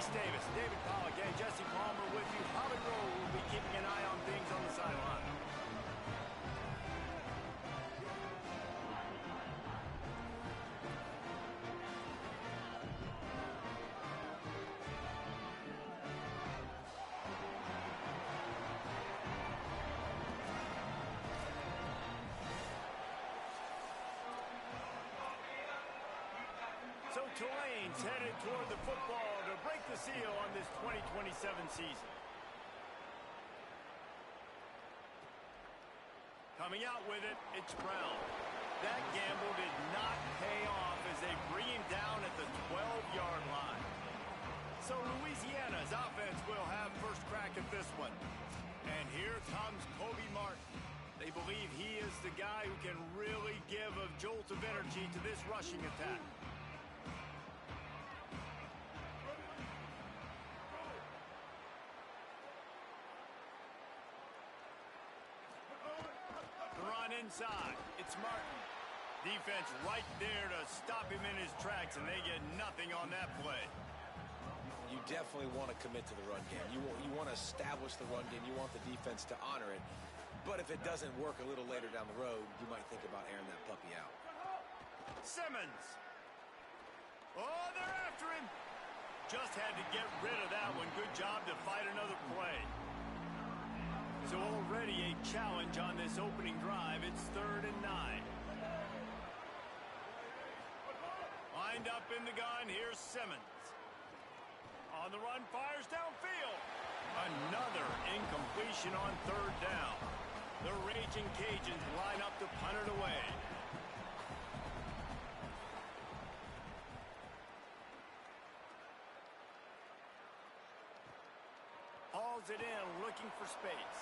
Davis, David Pollack, and Jesse Palmer with you. Holly Rowe will be keeping an eye on things on the sideline. So Tulane's headed toward the football to break the seal on this 2027 season. Coming out with it, it's Brown. That gamble did not pay off as they bring him down at the 12-yard line. So Louisiana's offense will have first crack at this one. And here comes Kobe Martin. They believe he is the guy who can really give a jolt of energy to this rushing attack. Inside, it's Martin. Defense right there to stop him in his tracks, and they get nothing on that play. You definitely want to commit to the run game. You want to establish the run game. You want the defense to honor it. But if it doesn't work a little later down the road, you might think about airing that puppy out. Simmons. Oh, they're after him. Just had to get rid of that one. Good job to fight another play. So already a challenge on this opening drive. It's 3rd and 9. Lined up in the gun. Here's Simmons. On the run, fires downfield. Another incompletion on 3rd down. The Raging Cajuns line up to punt it away. Hauls it in, looking for space.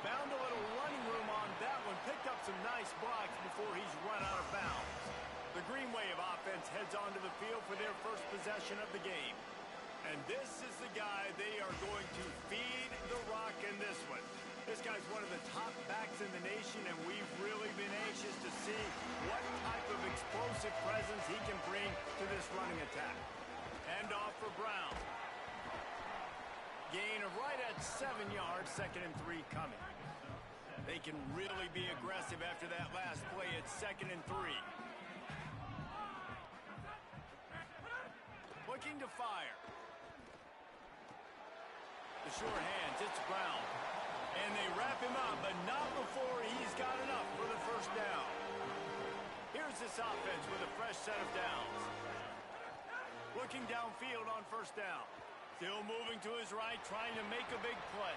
Found a little running room on that one. Picked up some nice blocks before he's run out of bounds. The Green Wave offense heads onto the field for their first possession of the game. And this is the guy they are going to feed the rock in this one. This guy's one of the top backs in the nation, and we've really been anxious to see what type of explosive presence he can bring to this running attack. Hand off for Brown. Gain of right at 7 yards, 2nd and 3 coming. They can really be aggressive after that last play. It's 2nd and 3. Looking to fire. The short hands, it's Brown. And they wrap him up, but not before he's got enough for the first down. Here's this offense with a fresh set of downs. Looking downfield on 1st down. Still moving to his right, trying to make a big play.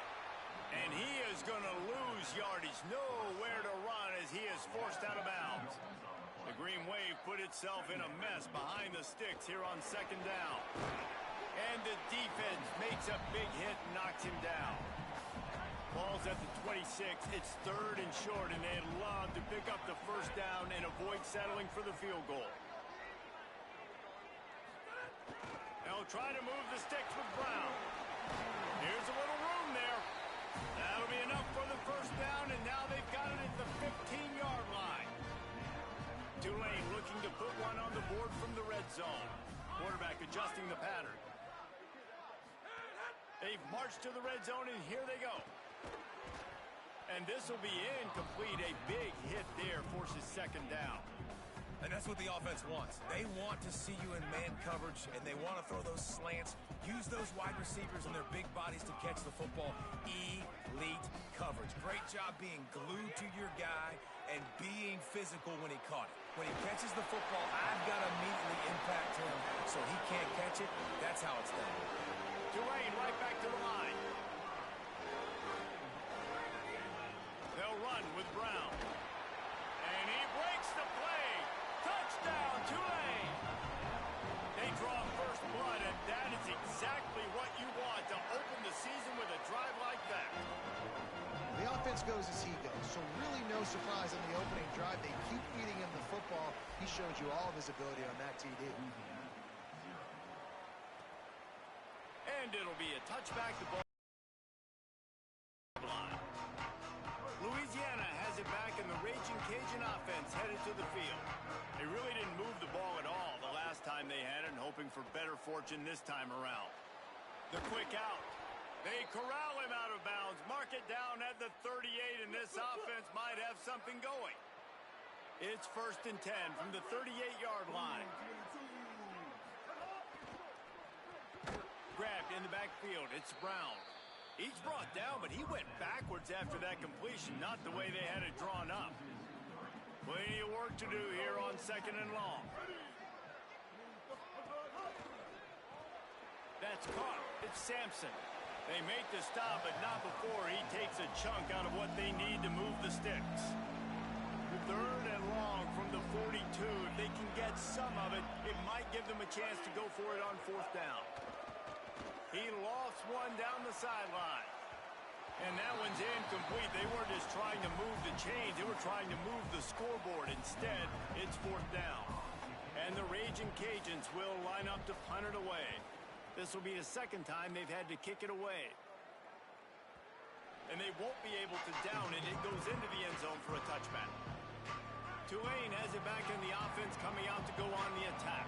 And he is going to lose yardage. Nowhere to run as he is forced out of bounds. The Green Wave put itself in a mess behind the sticks here on 2nd down. And the defense makes a big hit and knocks him down. Ball's at the 26. It's 3rd and short, and they'd love to pick up the first down and avoid settling for the field goal. They'll try to move the sticks with Brown. Here's a little room there. That'll be enough for the first down, and now they've got it at the 15-yard line. Tulane looking to put one on the board from the red zone. Quarterback adjusting the pattern. They've marched to the red zone, and here they go. And this will be incomplete. A big hit there forces 2nd down. And that's what the offense wants. They want to see you in man coverage, and they want to throw those slants, use those wide receivers and their big bodies to catch the football. Elite coverage. Great job being glued to your guy and being physical when he caught it. When he catches the football, I've got to immediately impact him so he can't catch it. That's how it's done. Tulane right back to the line. They'll run with Brown. And he breaks the play. Touchdown, Tulane! They draw first blood, and that is exactly what you want to open the season with a drive like that. The offense goes as he goes, so really no surprise on the opening drive. They keep feeding him the football. He showed you all of his ability on that TD. And it'll be a touchback to ball line. Louisiana has it back, and the Raging Cajun offense headed to the field. They really didn't move the ball at all the last time they had it, and hoping for better fortune this time around. The quick out. They corral him out of bounds. Mark it down at the 38, and this offense might have something going. It's 1st and 10 from the 38-yard line. Grabbed in the backfield. It's Brown. He's brought down, but he went backwards after that completion, not the way they had it drawn up. Plenty of work to do here on 2nd and long. That's caught. It's Sampson. They make the stop, but not before he takes a chunk out of what they need to move the sticks. 3rd and long from the 42. If they can get some of it, it might give them a chance to go for it on 4th down. He lost one down the sideline. And that one's incomplete. They weren't just trying to move the chains. They were trying to move the scoreboard. Instead, it's 4th down. And the Raging Cajuns will line up to punt it away. This will be the 2nd time they've had to kick it away. And they won't be able to down it. It goes into the end zone for a touchback. Tulane has it back in the offense, coming out to go on the attack.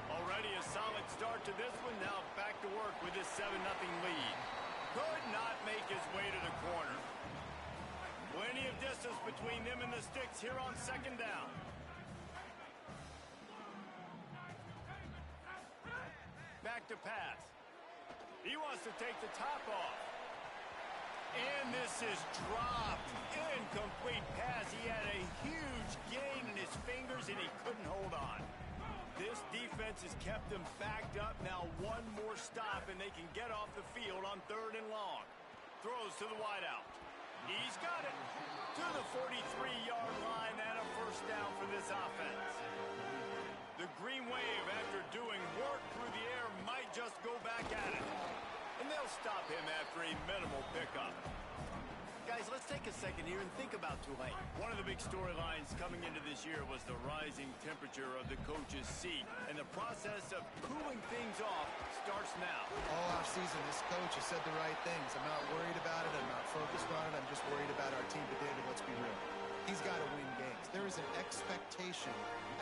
Already a solid start to this one. Now back to work with this 7-0 lead. Could not make his way to the corner. Plenty of distance between them and the sticks here on 2nd down. Back to pass. He wants to take the top off. And this is dropped. Incomplete pass. He had a huge gain in his fingers and he couldn't hold on. This defense has kept them backed up. Now one more stop and they can get off the field on 3rd and long. Throws to the wideout. He's got it to the 43-yard line and a 1st down for this offense. The Green Wave, after doing work through the air, might just go back at it. And they'll stop him after a minimal pickup. Guys, let's take a second here and think about Tulane. One of the big storylines coming into this year was the rising temperature of the coach's seat. And the process of cooling things off starts now. All offseason, this coach has said the right things. I'm not worried about it. I'm not focused on it. I'm just worried about our team. But David, let's be real. He's got to win games. There is an expectation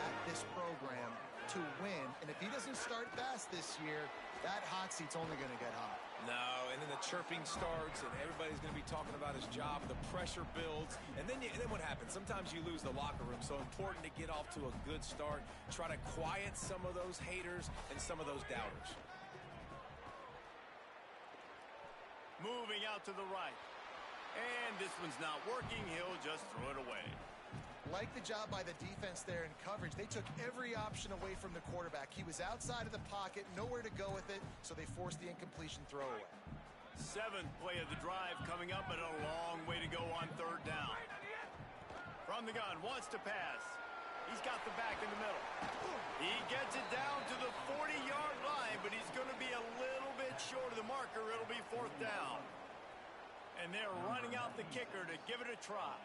at this program to win. And if he doesn't start fast this year, that hot seat's only going to get hot. No, and then the chirping starts, and everybody's going to be talking about his job. The pressure builds, and then what happens? Sometimes you lose the locker room, so important to get off to a good start. Try to quiet some of those haters and some of those doubters. Moving out to the right. And this one's not working. He'll just throw it away. Like the job by the defense there in coverage. They took every option away from the quarterback. He was outside of the pocket, nowhere to go with it, so they forced the incompletion throwaway. 7th play of the drive coming up, but a long way to go on 3rd down. From the gun, wants to pass. He's got the back in the middle. He gets it down to the 40-yard line, but he's going to be a little bit short of the marker. It'll be 4th down. And they're running out the kicker to give it a try.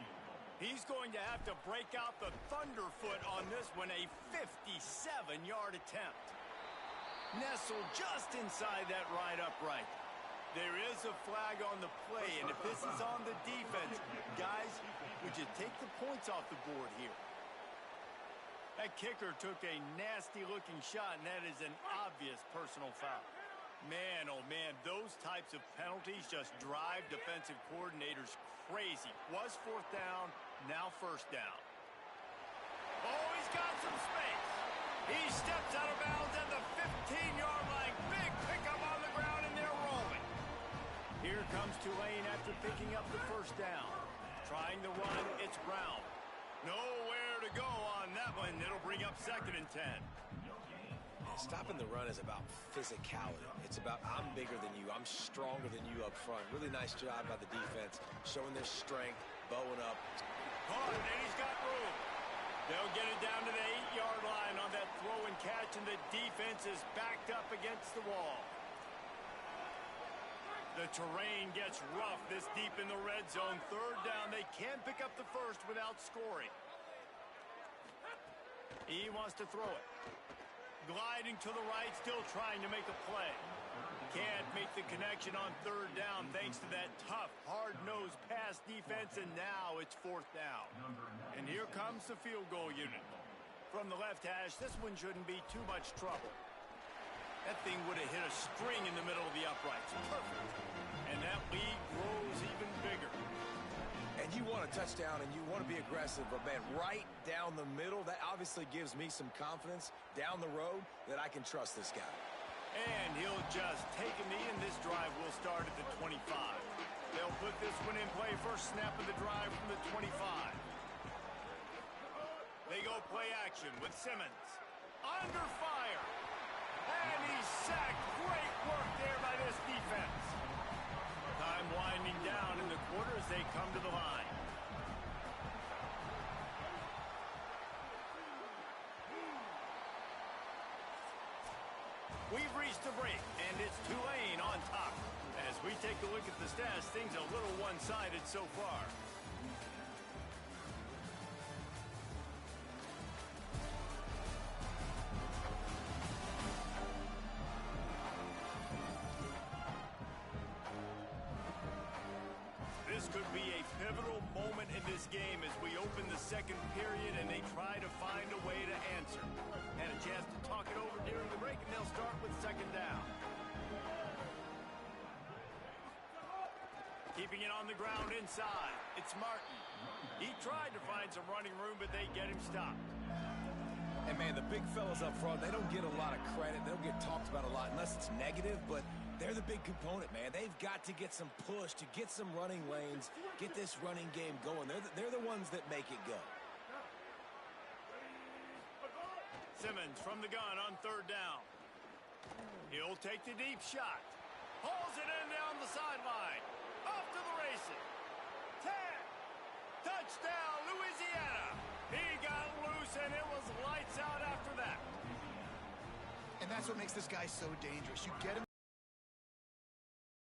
He's going to have to break out the thunderfoot on this one, a 57-yard attempt. Nestled just inside that right upright. There is a flag on the play, and if this is on the defense, guys, would you take the points off the board here? That kicker took a nasty-looking shot, and that is an obvious personal foul. Man, oh man, those types of penalties just drive defensive coordinators crazy. Was 4th down, now 1st down. Oh, he's got some space. He steps out of bounds at the 15-yard line. Big pickup on the ground, and they're rolling. Here comes Tulane after picking up the 1st down. Trying to run, it's Brown. Nowhere to go on that one. It'll bring up 2nd and 10. Stopping the run is about physicality. It's about I'm bigger than you. I'm stronger than you up front. Really nice job by the defense, showing their strength, bowing up. Caught, and he's got room. They'll get it down to the 8-yard line on that throw and catch, and the defense is backed up against the wall. The terrain gets rough this deep in the red zone. 3rd down. They can pick up the 1st without scoring. He wants to throw it. Gliding to the right, still trying to make a play. Can't make the connection on 3rd down thanks to that tough, hard-nosed pass defense, and now it's 4th down. And here comes the field goal unit. From the left hash, this one shouldn't be too much trouble. That thing would have hit a string in the middle of the uprights. Perfect. And that lead grows even bigger. And you want a touchdown and you want to be aggressive, but man, right down the middle, that obviously gives me some confidence down the road that I can trust this guy. And he'll just take a knee, and this drive will start at the 25. They'll put this one in play. First snap of the drive from the 25. They go play action with Simmons. Under fire. And he's sacked. Great work there by this defense. Time winding down in the quarter as they come to the line. We've reached a break, and it's Tulane on top. As we take a look at the stats, things a little one-sided so far. This could be a pivotal moment in this game as we open the second period and they try to find a way to answer. Had a chance to talk it over during the break, and they'll start with second down. Keeping it on the ground inside. It's Martin. He tried to find some running room, but they get him stopped. And man, the big fellas up front, they don't get a lot of credit. They don't get talked about a lot unless it's negative, but they're the big component, man. They've got to get some push, to get some running lanes, get this running game going. They're the ones that make it go. Simmons from the gun on third down. He'll take the deep shot. Hauls it in down the sideline. Off to the races. 10. Touchdown, Louisiana. He got loose, and it was lights out after that. And that's what makes this guy so dangerous. You get him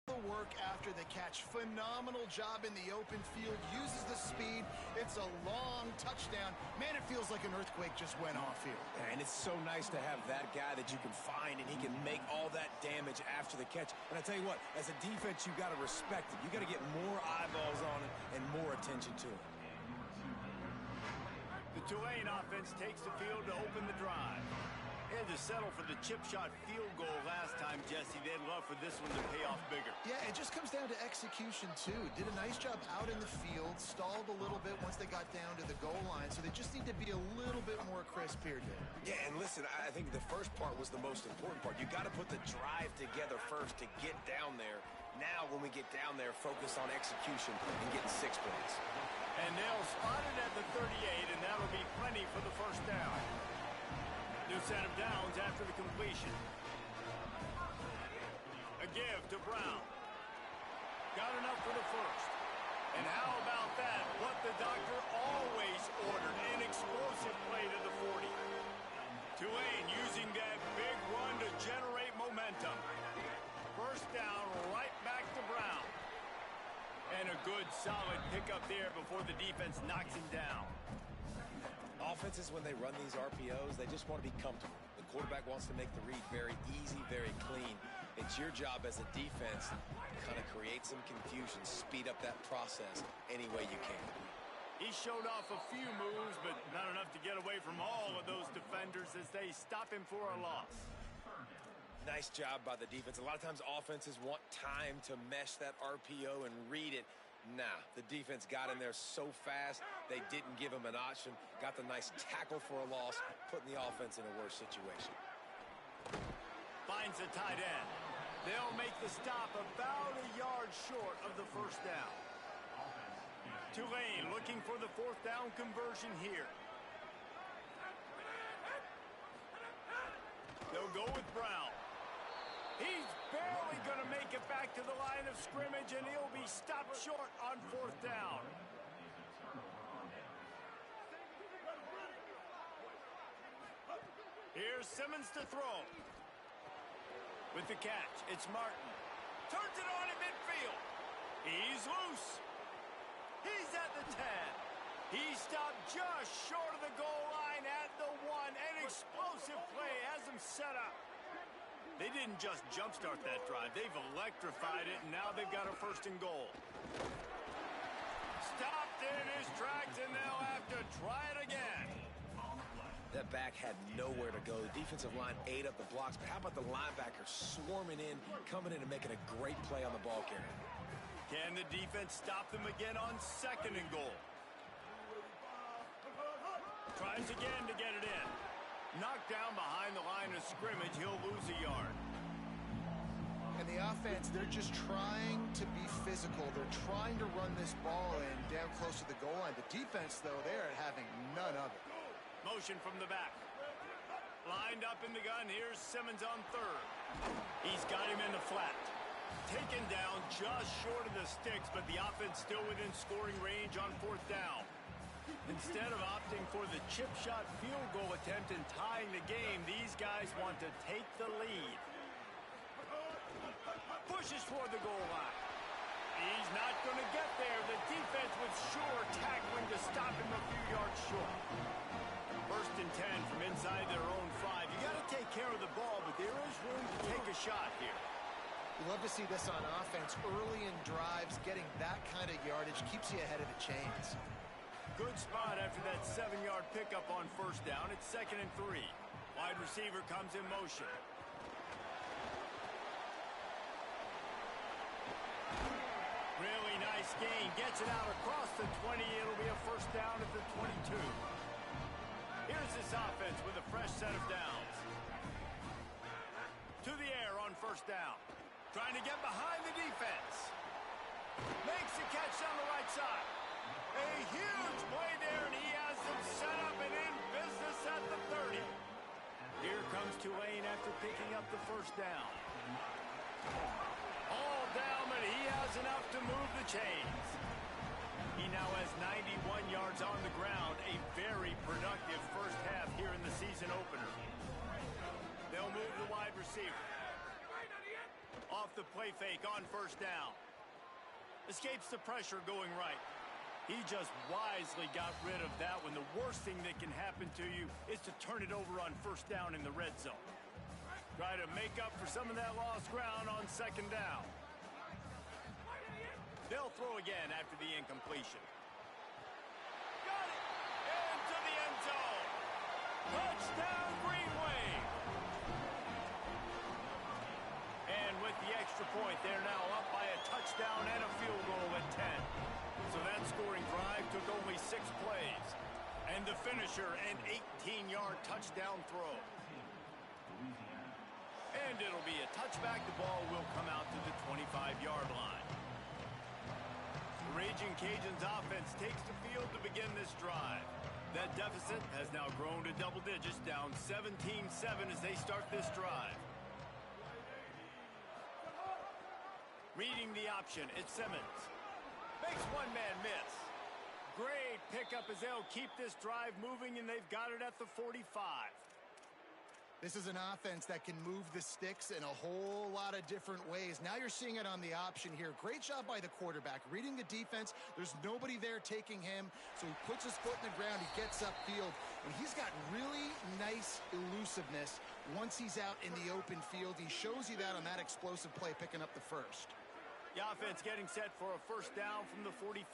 the work after the catch. Phenomenal job in the open field. Uses the speed. It's a long touchdown. Man, it feels like an earthquake just went off here. And it's so nice to have that guy that you can find, and he can make all that damage after the catch. And I tell you what, as a defense, you got to respect it. You got to get more eyeballs on it and more attention to it. The Tulane offense takes the field to open the drive. They had to settle for the chip shot field goal last time, Jesse. They'd love for this one to pay off bigger. Yeah, it just comes down to execution, too. Did a nice job out in the field, stalled a little bit once they got down to the goal line, so they just need to be a little bit more crisp here today. Yeah, and listen, I think the first part was the most important part. You got to put the drive together first to get down there. Now, when we get down there, focus on execution and getting 6 points. And they'll spot it at the 38, and that'll be plenty for the first down. New set of downs after the completion. A give to Brown. Got enough for the first. And how about that? What the doctor always ordered. An explosive play to the 40. Tulane using that big run to generate momentum. First down, right back to Brown. And a good, solid pickup there before the defense knocks him down. Offenses, when they run these RPOs, they just want to be comfortable. The quarterback wants to make the read very easy, very clean. It's your job as a defense to kind of create some confusion, speed up that process any way you can. He showed off a few moves, but not enough to get away from all of those defenders as they stop him for a loss. Nice job by the defense. A lot of times offenses want time to mesh that RPO and read it. Nah, the defense got in there so fast, they didn't give him an option. Got the nice tackle for a loss, putting the offense in a worse situation. Finds a tight end. They'll make the stop about a yard short of the first down. Tulane looking for the fourth down conversion here. They'll go with Brown. He's barely going to make it back to the line of scrimmage, and he'll be stopped short on fourth down. Here's Simmons to throw. With the catch, it's Martin. Turns it on in midfield. He's loose. He's at the 10. He stopped just short of the goal line at the 1. An explosive play has him set up. They didn't just jumpstart that drive. They've electrified it, and now they've got a first and goal. Stopped in his tracks, and they'll have to try it again. That back had nowhere to go. The defensive line ate up the blocks, but how about the linebacker swarming in, coming in and making a great play on the ball carrier? Can the defense stop them again on 2nd and goal? Tries again to get it in. Knocked down behind the line of scrimmage, he'll lose a yard. And the offense, they're just trying to be physical. They're trying to run this ball in down close to the goal line. The defense, though, they're having none of it. Motion from the back. Lined up in the gun. Here's Simmons on 3rd. He's got him in the flat. Taken down just short of the sticks, but the offense still within scoring range on 4th down. Instead of opting for the chip shot field goal attempt and tying the game, these guys want to take the lead. Pushes for the goal line. He's not going to get there. The defense with sure tackling to stop him a few yards short. 1st and 10 from inside their own 5. You got to take care of the ball, but there is room to take a shot here. You love to see this on offense. Early in drives, getting that kind of yardage keeps you ahead of the chains. Good spot after that 7-yard pickup on 1st down. It's 2nd and 3. Wide receiver comes in motion. Really nice gain. Gets it out across the 20. It'll be a 1st down at the 22. Here's this offense with a fresh set of downs. To the air on 1st down. Trying to get behind the defense. Makes the catch on the right side. A huge play there, and he has them set up and in business at the 30. Here comes Tulane after picking up the 1st down. All down, but he has enough to move the chains. He now has 91 yards on the ground, a very productive 1st half here in the season opener. They'll move the wide receiver. Off the play fake on 1st down. Escapes the pressure going right. He just wisely got rid of that one. The worst thing that can happen to you is to turn it over on 1st down in the red zone. Try to make up for some of that lost ground on 2nd down. They'll throw again after the incompletion. Got it! Into the end zone. Touchdown, Green Wave! And with the extra point, they're now up by a touchdown and a field goal at 10. So that scoring drive took only 6 plays. And the finisher, an 18-yard touchdown throw. And it'll be a touchback. The ball will come out to the 25-yard line. The Raging Cajuns offense takes the field to begin this drive. That deficit has now grown to double digits, down 17-7 as they start this drive. Reading the option, it's Simmons. Makes one man miss. Great pickup as they'll keep this drive moving, and they've got it at the 45. This is an offense that can move the sticks in a whole lot of different ways. Now you're seeing it on the option here. Great job by the quarterback. Reading the defense. There's nobody there taking him, so he puts his foot in the ground. He gets upfield, and he's got really nice elusiveness once he's out in the open field. He shows you that on that explosive play, picking up the 1st. The offense getting set for a 1st down from the 45.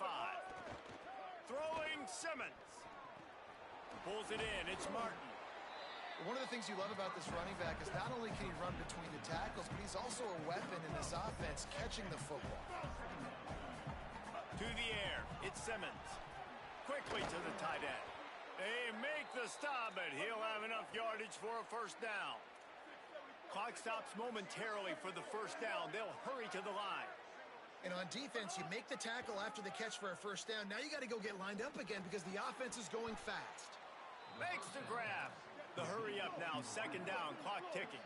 Throwing Simmons. Pulls it in. It's Martin. One of the things you love about this running back is not only can he run between the tackles, but he's also a weapon in this offense, catching the football. To the air. It's Simmons. Quickly to the tight end. They make the stop, but he'll have enough yardage for a 1st down. Clock stops momentarily for the 1st down. They'll hurry to the line. And on defense, you make the tackle after the catch for a 1st down. Now you got to go get lined up again because the offense is going fast. Makes the grab. The hurry up now, 2nd down, clock ticking.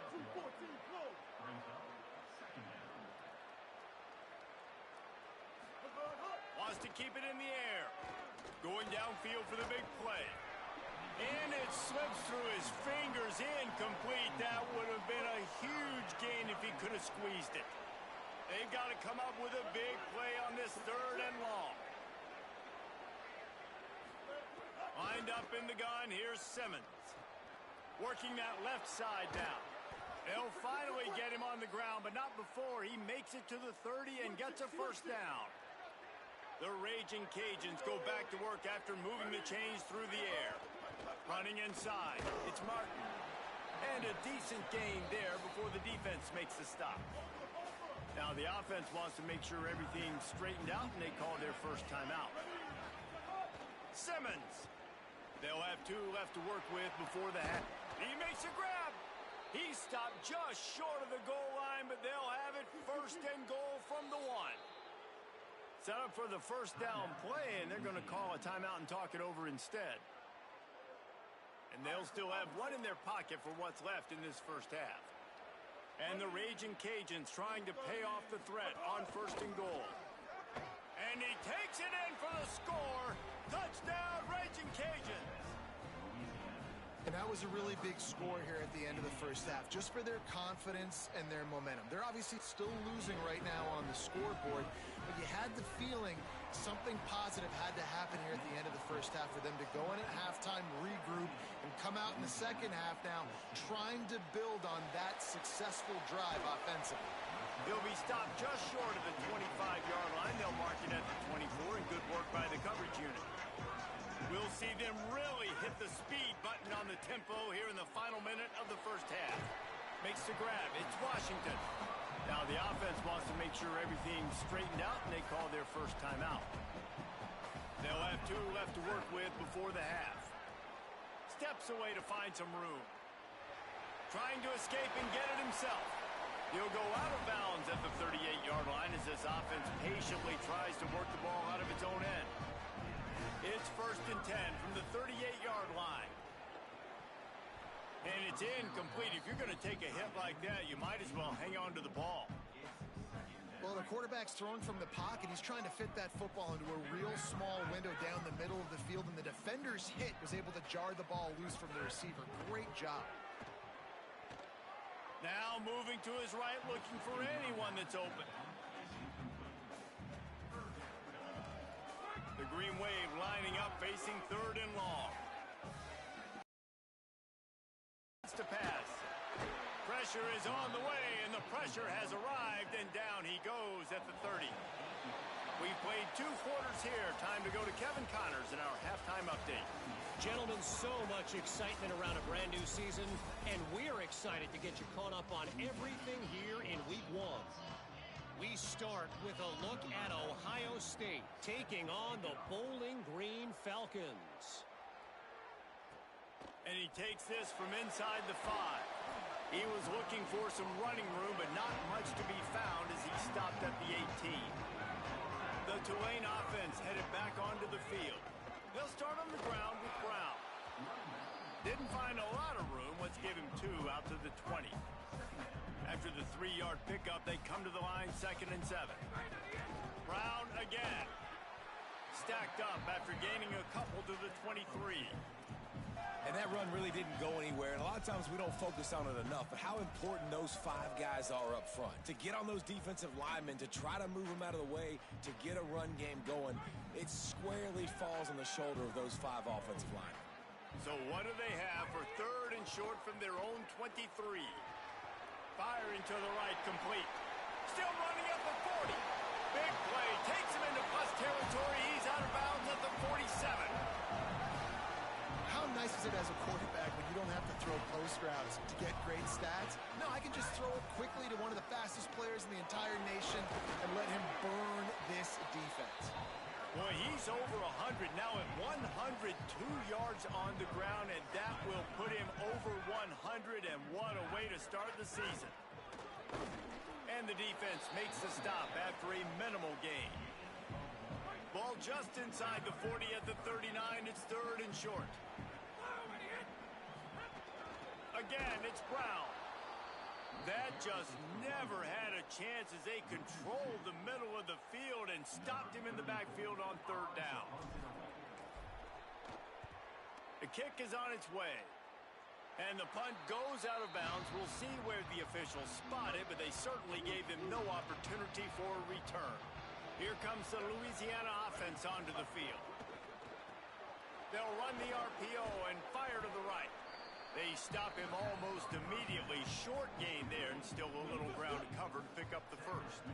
Wants to keep it in the air. Going downfield for the big play. And it slips through his fingers, incomplete. That would have been a huge gain if he could have squeezed it. They've got to come up with a big play on this 3rd and long. Lined up in the gun, here's Simmons. Working that left side now. They'll finally get him on the ground, but not before he makes it to the 30 and gets a 1st down. The Raging Cajuns go back to work after moving the chains through the air. Running inside, it's Martin. And a decent gain there before the defense makes the stop. Now the offense wants to make sure everything's straightened out, and they call their first timeout. Simmons. They'll have 2 left to work with before the half. He makes a grab. He stopped just short of the goal line, but they'll have it first and goal from the 1. Set up for the first down play, and they're going to call a timeout and talk it over instead. And they'll still have 1 in their pocket for what's left in this first half. And the Raging Cajuns trying to pay off the threat on first and goal. And he takes it in for the score. Touchdown, Raging Cajuns. And that was a really big score here at the end of the first half, just for their confidence and their momentum. They're obviously still losing right now on the scoreboard, but you had the feeling something positive had to happen here at the end of the first half for them to go in at halftime, regroup, and come out in the second half now trying to build on that successful drive offensively. He'll be stopped just short of the 25-yard line. They'll mark it at the 24, and good work by the coverage unit. We'll see them really hit the speed button on the tempo here in the final minute of the first half. Makes the grab. It's Washington. Now the offense wants to make sure everything's straightened out, and they call their first timeout. They'll have 2 left to work with before the half. Steps away to find some room. Trying to escape and get it himself. He'll go out of bounds at the 38-yard line as this offense patiently tries to work the ball out of its own end. It's first and 10 from the 38-yard line. And it's incomplete. If you're going to take a hit like that, you might as well hang on to the ball. Well, the quarterback's throwing from the pocket. He's trying to fit that football into a real small window down the middle of the field, and the defender's hit was able to jar the ball loose from the receiver. Great job. Now moving to his right, looking for anyone that's open. The Green Wave lining up, facing 3rd and long. To pass. Pressure is on the way, and the pressure has arrived, and down he goes at the 30. We've played 2 quarters here. Time to go to Kevin Connors in our halftime update. Gentlemen, so much excitement around a brand new season, and we're excited to get you caught up on everything here in Week 1. We start with a look at Ohio State taking on the Bowling Green Falcons. And he takes this from inside the 5. He was looking for some running room, but not much to be found as he stopped at the 18. The Tulane offense headed back onto the field. They'll start on the ground with Brown. Didn't find a lot of room. Let's give him 2 out to the 20. After the 3-yard pickup, they come to the line 2nd and 7. Brown again. Stacked up after gaining a couple to the 23. And that run really didn't go anywhere, and a lot of times we don't focus on it enough, but how important those 5 guys are up front. To get on those defensive linemen, to try to move them out of the way, to get a run game going, it squarely falls on the shoulder of those 5 offensive linemen. So what do they have for 3rd and short from their own 23? Firing to the right, complete. Still running up the 40. Big play, takes him into plus territory. He's out of bounds at the 47. How nice is it as a quarterback when you don't have to throw post routes to get great stats? No, I can just throw it quickly to one of the fastest players in the entire nation and let him burn this defense. Boy, he's over 100 now at 102 yards on the ground, and that will put him over 100, and what a way to start the season. And the defense makes the stop after a minimal gain. Ball just inside the 40 at the 39. It's 3rd and short. Again, it's Brown. That just never had a chance as they controlled the middle of the field and stopped him in the backfield on 3rd down. The kick is on its way. And the punt goes out of bounds. We'll see where the officials spot it, but they certainly gave them no opportunity for a return. Here comes the Louisiana offense onto the field. They'll run the RPO and fire to the right. They stop him almost immediately. Short gain there, and still a little ground to cover to pick up the first.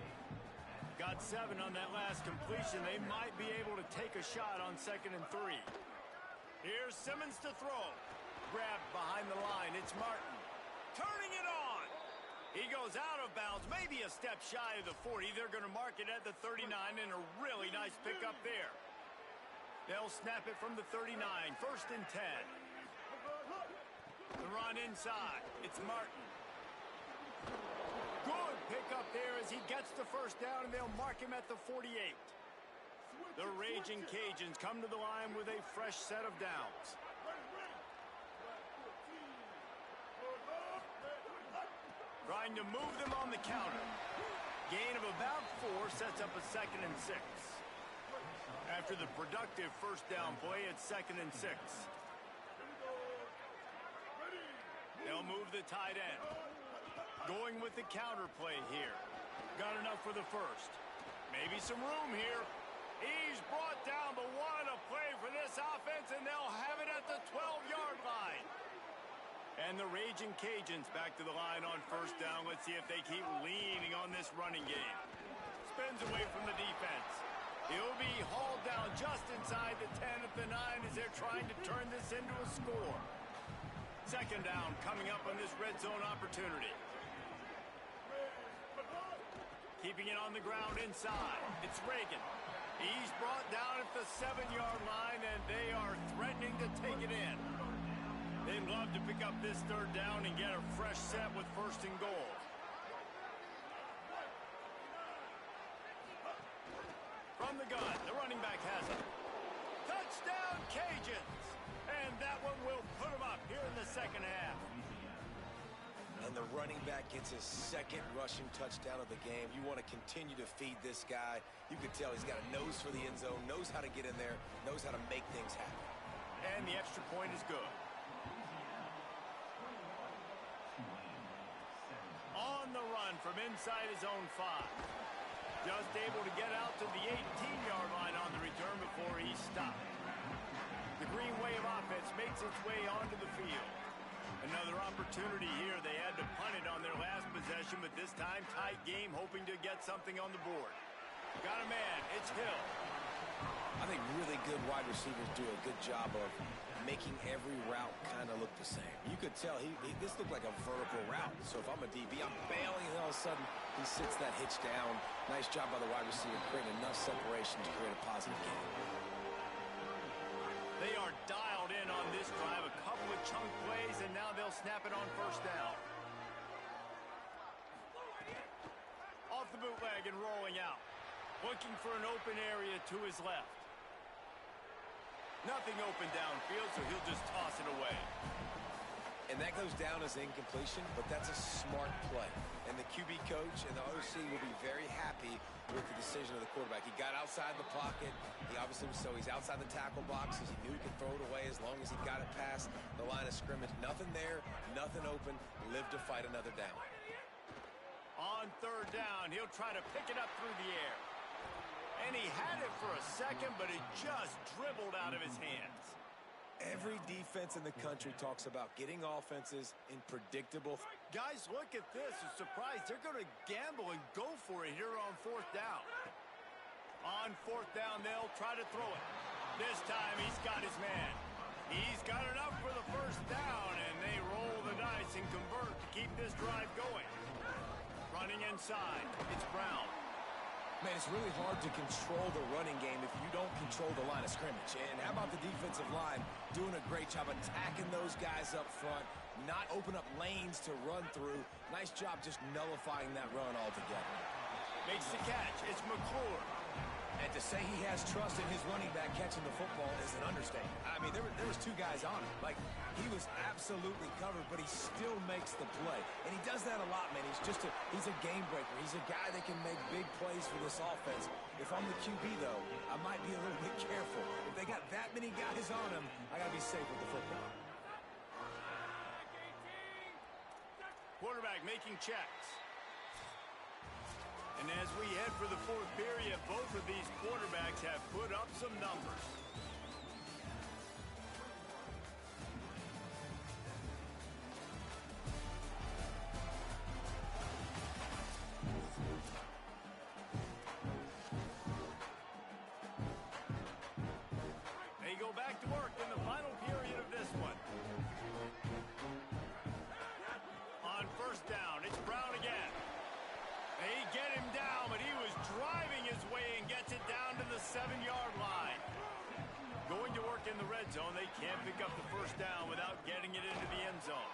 Got 7 on that last completion. They might be able to take a shot on 2nd and 3. Here's Simmons to throw. Grabbed behind the line. It's Martin. Turning it on. He goes out of bounds, maybe a step shy of the 40. They're going to mark it at the 39, and a really nice pickup there. They'll snap it from the 39, 1st and 10. The run inside. It's Martin. Good pickup there as he gets the 1st down, and they'll mark him at the 48. The Raging Cajuns come to the line with a fresh set of downs. Trying to move them on the counter. Gain of about 4 sets up a 2nd and 6. After the productive 1st down play, it's 2nd and 6. They'll move the tight end. Going with the counter play here. Got enough for the 1st. Maybe some room here. He's brought down, but what a play for this offense, and they'll have it at the 12-yard line. And the Raging Cajuns back to the line on 1st down. Let's see if they keep leaning on this running game. Spins away from the defense. He'll be hauled down just inside the 10 at the 9 as they're trying to turn this into a score. 2nd down coming up on this red zone opportunity. Keeping it on the ground inside. It's Reagan. He's brought down at the 7-yard line, and they are threatening to take it in. They'd love to pick up this 3rd down and get a fresh set with 1st and goal. From the gun, the running back has it. Touchdown, Cajuns! And that one will put them up here in the 2nd half. And the running back gets his 2nd rushing touchdown of the game. You want to continue to feed this guy. You can tell he's got a nose for the end zone, knows how to get in there, knows how to make things happen. And the extra point is good. On the run from inside his own 5. Just able to get out to the 18-yard line on the return before he stopped. The Green Wave offense makes its way onto the field. Another opportunity here. They had to punt it on their last possession, but this time tight game, hoping to get something on the board. Got a man. It's Hill. I think really good wide receivers do a good job of making every route kind of look the same. You could tell this looked like a vertical route. So if I'm a DB, I'm bailing, and all of a sudden he sits that hitch down. Nice job by the wide receiver, creating enough separation to create a positive game. They are dialed in on this drive. A couple of chunk plays, and now they'll snap it on 1st down. Off the bootleg and rolling out. Looking for an open area to his left. Nothing open downfield, so he'll just toss it away. And that goes down as incompletion, but that's a smart play. And the QB coach and the OC will be very happy with the decision of the quarterback. He got outside the pocket. He obviously was he's outside the tackle box as he knew he could throw it away as long as he got it past the line of scrimmage. Nothing there, nothing open. Live to fight another down. On 3rd down, he'll try to pick it up through the air. And he had it for a second, but it just dribbled out of his hands. Every defense in the country talks about getting offenses in predictable. Guys, look at this. I'm surprised they're going to gamble and go for it here on 4th down. On 4th down, they'll try to throw it. This time, he's got his man. He's got enough for the 1st down, and they roll the dice and convert to keep this drive going. Running inside, it's Brown. Man, it's really hard to control the running game if you don't control the line of scrimmage. And how about the defensive line doing a great job attacking those guys up front, not open up lanes to run through. Nice job just nullifying that run altogether. Makes the catch. It's McClure. And to say he has trust in his running back catching the football is an understatement. I mean, there was 2 guys on him. Like, he was absolutely covered, but he still makes the play. And he does that a lot, man. He's a game breaker. He's a guy that can make big plays for this offense. If I'm the QB, though, I might be a little bit careful. If they got that many guys on him, I got to be safe with the football. Quarterback making checks. And as we head for the 4th period, both of these quarterbacks have put up some numbers. They go back to work in the final zone. They can't pick up the first down without getting it into the end zone.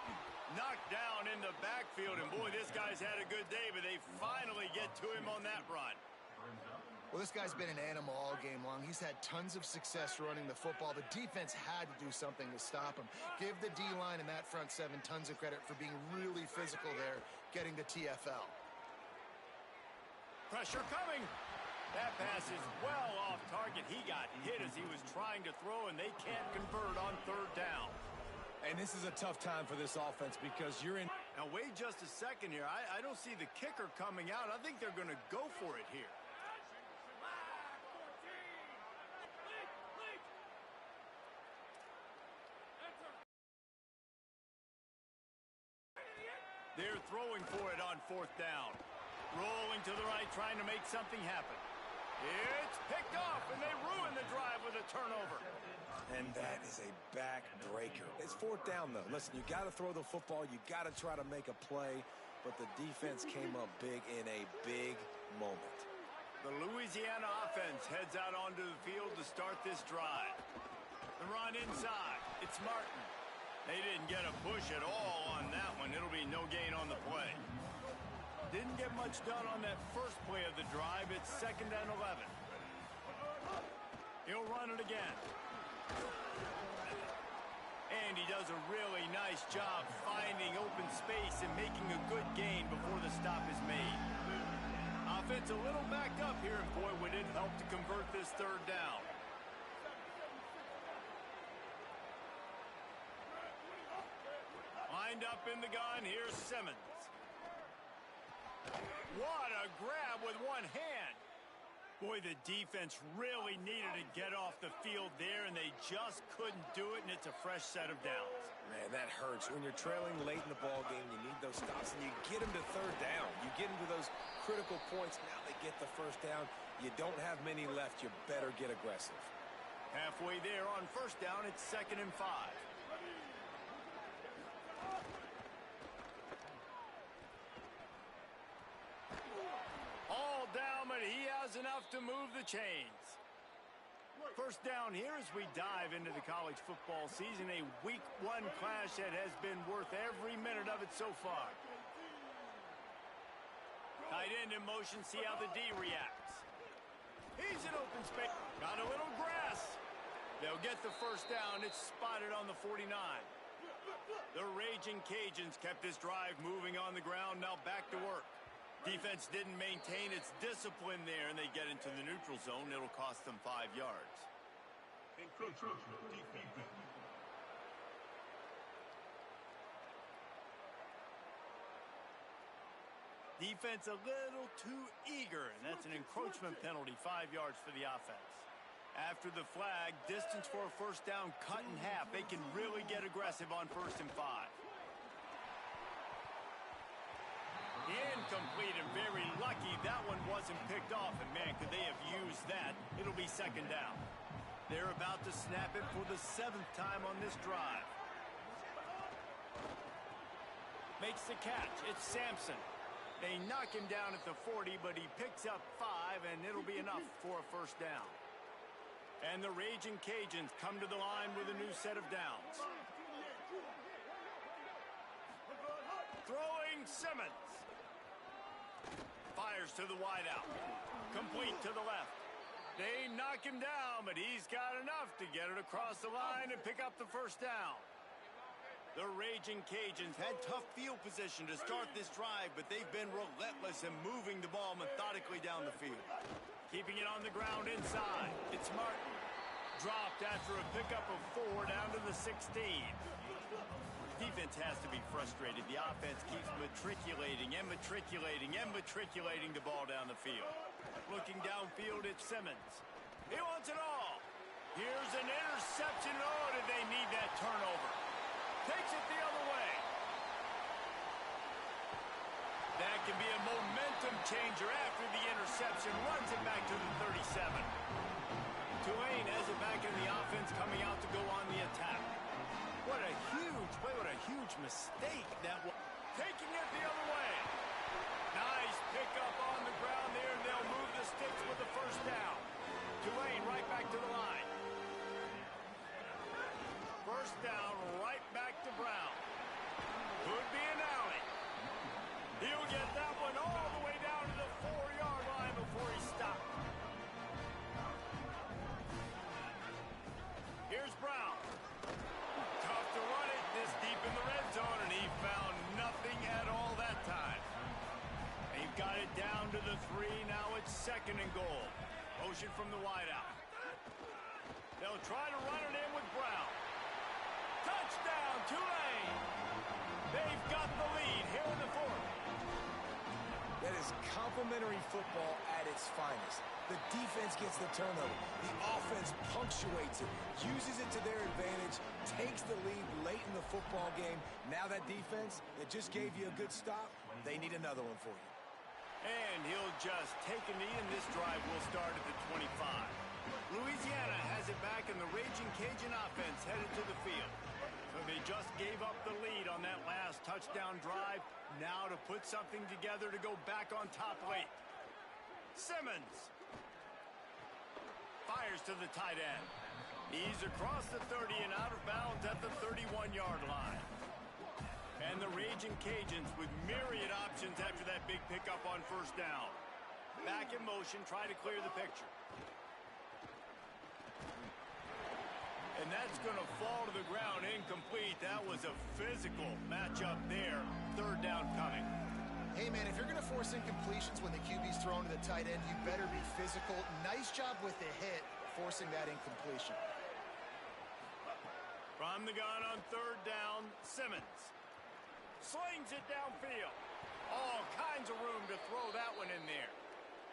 Knocked down in the backfield, and boy, this guy's had a good day, but they finally get to him on that run. Well, this guy's been an animal all game long. He's had tons of success running the football. The defense had to do something to stop him. Give the D-line and that front seven tons of credit for being really physical there, getting the TFL. Pressure coming. That pass is well off target. He got hit as he was trying to throw, and they can't convert on third down. And this is a tough time for this offense because you're in. Now, wait just a second here. I don't see the kicker coming out. I think they're going to go for it here. They're throwing for it on fourth down. Rolling to the right, trying to make something happen. It's picked off, and they ruin the drive with a turnover. And that is a backbreaker. It's fourth down, though. Listen, you got to throw the football. You got to try to make a play. But the defense came up big in a big moment. The Louisiana offense heads out onto the field to start this drive. The run inside. It's Martin. They didn't get a push at all on that one. It'll be no gain on the play. Didn't get much done on that first play of the drive. It's 2nd and 11. He'll run it again. And he does a really nice job finding open space and making a good gain before the stop is made. Offense a little backed up here, and boy, would it help to convert this third down. Lined up in the gun, here's Simmons. What a grab with one hand. Boy, the defense really needed to get off the field there, and they just couldn't do it, and it's a fresh set of downs. Man, that hurts. When you're trailing late in the ball game, you need those stops, and you get them to third down. You get into those critical points. Now they get the first down. You don't have many left. You better get aggressive. Halfway there on first down, it's 2nd and 5. All down, but he has enough to move the chains. First down here as we dive into the college football season, a week 1 clash that has been worth every minute of it so far. Tight end in motion, see how the D reacts. He's in open space. Got a little grass. They'll get the first down. It's spotted on the 49. The Raging Cajuns kept this drive moving on the ground. Now back to work. Defense didn't maintain its discipline there, and they get into the neutral zone. It'll cost them 5 yards. Defense a little too eager, and that's an encroachment penalty, 5 yards for the offense. After the flag, distance for a first down cut in half. They can really get aggressive on 1st and 5. Incomplete, and very lucky that one wasn't picked off, and man, could they have used that. It'll be 2nd down. They're about to snap it for the 7th time on this drive. Makes the catch. It's Sampson. They knock him down at the 40, but he picks up 5, and it'll be enough for a first down. And the Raging Cajuns come to the line with a new set of downs. Throwing Simmons. Fires to the wideout. Complete to the left. They knock him down, but he's got enough to get it across the line and pick up the first down. The Raging Cajuns had tough field position to start this drive, but they've been relentless in moving the ball methodically down the field. Keeping it on the ground inside. It's Martin. Dropped after a pickup of 4 down to the 16. Defense has to be frustrated. The offense keeps matriculating and matriculating and matriculating the ball down the field. Looking downfield, it's Simmons. He wants it all. Here's an interception. Oh, did they need that turnover? Takes it the other way. That can be a momentum changer after the interception. Runs it back to the 37. Tulane has it back in the offense, coming out to go on the attack. What a huge play, what a huge mistake that was. Taking it the other way. Nice pickup on the ground there, and they'll move the sticks with the first down. Tulane right back to the line. First down, right back to Brown. Could be an alley. He'll get that one all the way down to the 4-yard line before he stopped. Here's Brown. Tough to run it this deep in the red zone, and he found nothing at all that time. They've got it down to the 3. Now it's 2nd and goal. Motion from the wideout. They'll try to run it in with Brown. Touchdown, Tulane! They've got the lead here in the 4th. That is complimentary football at its finest. The defense gets the turnover. The offense punctuates it, uses it to their advantage, takes the lead late in the football game. Now that defense that just gave you a good stop, they need another one for you. And he'll just take a knee, and this drive will start at the 25. Louisiana has it back, and the Raging Cajun offense headed to the field. So they just gave up the lead on that last touchdown drive. Now to put something together to go back on top late. Simmons fires to the tight end. He's across the 30 and out of bounds at the 31-yard line. And the Raging Cajuns with myriad options after that big pickup on first down. Back in motion, try to clear the picture. And that's going to fall to the ground incomplete. That was a physical matchup there. 3rd down coming. Hey, man, if you're going to force incompletions when the QB's thrown to the tight end, you better be physical. Nice job with the hit, forcing that incompletion. From the gun on 3rd down, Simmons slings it downfield. All kinds of room to throw that one in there.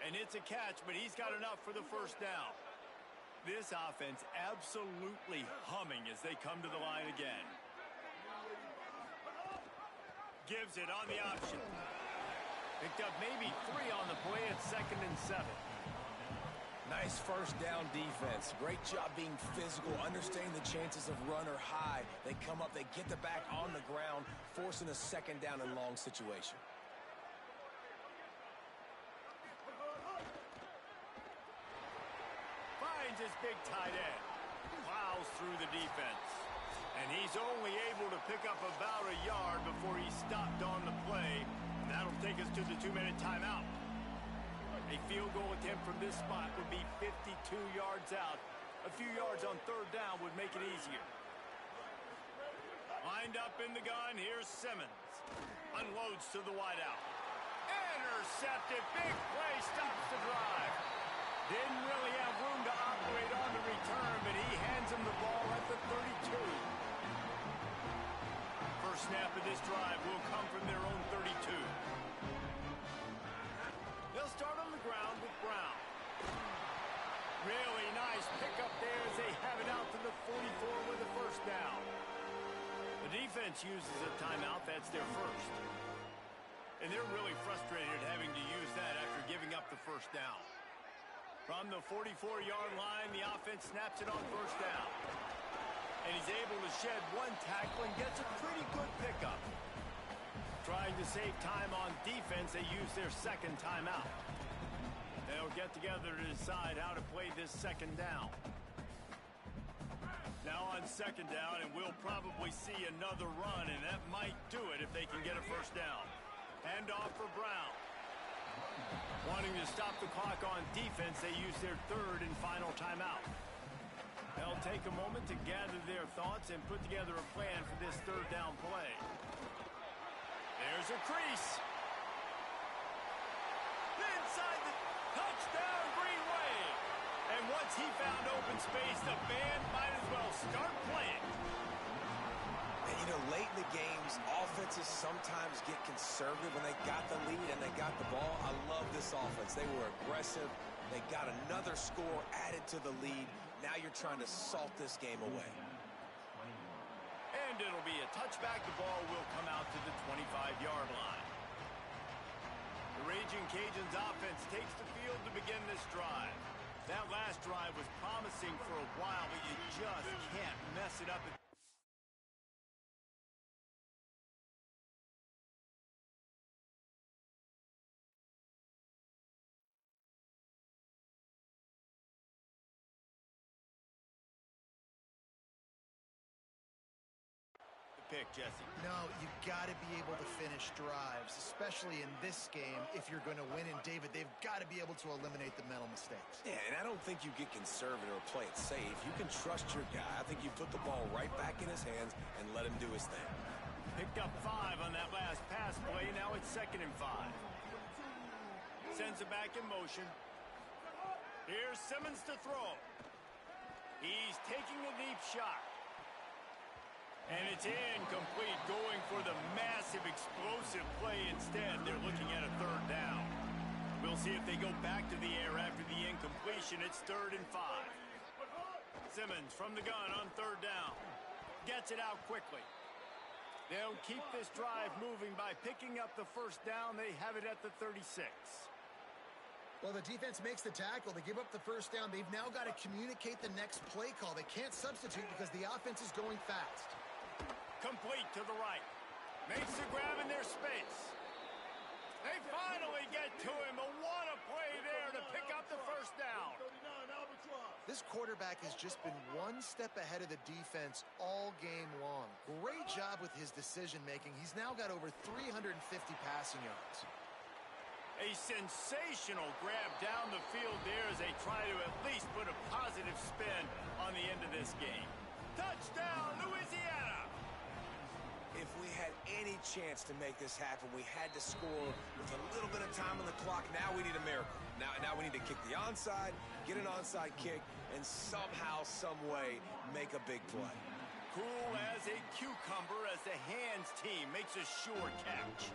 And it's a catch, but he's got enough for the first down. This offense absolutely humming as they come to the line again. Gives it on the option. Picked up maybe 3 on the play at 2nd and 7. Nice first down defense. Great job being physical, understanding the chances of run are high. They come up, they get the back on the ground, forcing a 2nd down and long situation. Finds his big tight end. Plows through the defense. And he's only able to pick up about a yard before he stopped on the play. And that'll take us to the 2-minute timeout. A field goal attempt from this spot would be 52 yards out. A few yards on 3rd down would make it easier. Lined up in the gun, here's Simmons. Unloads to the wideout. Intercepted, big play, stops the drive. Didn't really have room to operate on the return, but he hands him the ball at the 32. First snap of this drive will come from their own 32. They'll start on the ground with Brown. Really nice pickup there as they have it out to the 44 with the first down. The defense uses a timeout. That's their first. And they're really frustrated having to use that after giving up the first down. From the 44-yard line, the offense snaps it on first down. And he's able to shed 1 tackle and gets a pretty good pickup. Trying to save time on defense, they use their 2nd timeout. They'll get together to decide how to play this 2nd down. Now on 2nd down, and we'll probably see another run, and that might do it if they can get a first down. Hand off for Brown. Wanting to stop the clock on defense, they use their 3rd and final timeout. They'll take a moment to gather their thoughts and put together a plan for this 3rd down play. There's a crease. Inside the touchdown, Green Wave. And once he found open space, the band might as well start playing. And you know, late in the games, offenses sometimes get conservative when they got the lead and they got the ball. I love this offense. They were aggressive. They got another score added to the lead. Now you're trying to salt this game away. And it'll be a touchback. The ball will come out to the 25-yard line. The Raging Cajuns offense takes the field to begin this drive. That last drive was promising for a while, but you just can't mess it up. pick, Jesse. No, you got to be able to finish drives, especially in this game if you're going to win. And, David, they've got to be able to eliminate the mental mistakes. Yeah, and I don't think you get conservative or play it safe. You can trust your guy. I think you put the ball right back in his hands and let him do his thing. Picked up 5 on that last pass play. Now it's 2nd and 5. Sends it back in motion. Here's Simmons to throw. He's taking a deep shot. And it's incomplete, going for the massive explosive play instead. They're looking at a 3rd down. We'll see if they go back to the air after the incompletion. It's 3rd and 5. Simmons from the gun on 3rd down. Gets it out quickly. They'll keep this drive moving by picking up the 1st down. They have it at the 36. Well, the defense makes the tackle. They give up the 1st down. They've now got to communicate the next play call. They can't substitute because the offense is going fast. Complete to the right. Makes the grab in their space. They finally get to him. What a play there to pick up the 1st down. This quarterback has just been one step ahead of the defense all game long. Great job with his decision-making. He's now got over 350 passing yards. A sensational grab down the field there as they try to at least put a positive spin on the end of this game. Touchdown, Louisiana! If we had any chance to make this happen, we had to score with a little bit of time on the clock. Now we need a miracle. Now we need to kick the onside, get an onside kick, and somehow, some way, make a big play. Cool as a cucumber as the hands team makes a sure catch.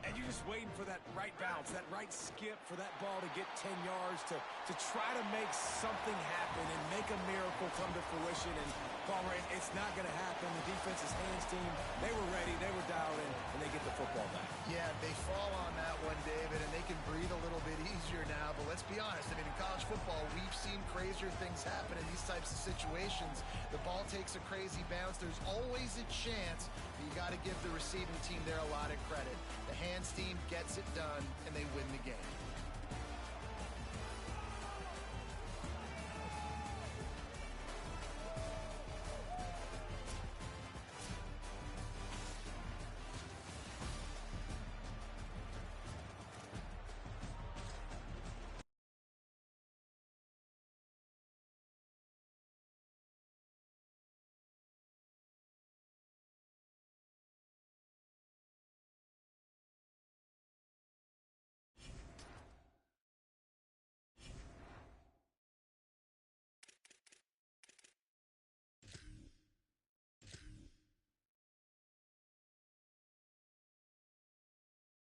And you're just waiting for that right bounce, that right skip for that ball to get 10 yards to try to make something happen and make a miracle come to fruition. And Palmer, it's not going to happen. The defense's hands team, they were ready, they were dialed in, and they get the football back. Yeah, they fall on that one, David, and they can breathe a little bit easier now. But let's be honest, I mean, in college football, we've seen crazier things happen in these types of situations. The ball takes a crazy bounce. There's always a chance. You got to give the receiving team there a lot of credit. The hands team gets it done, and they win the game.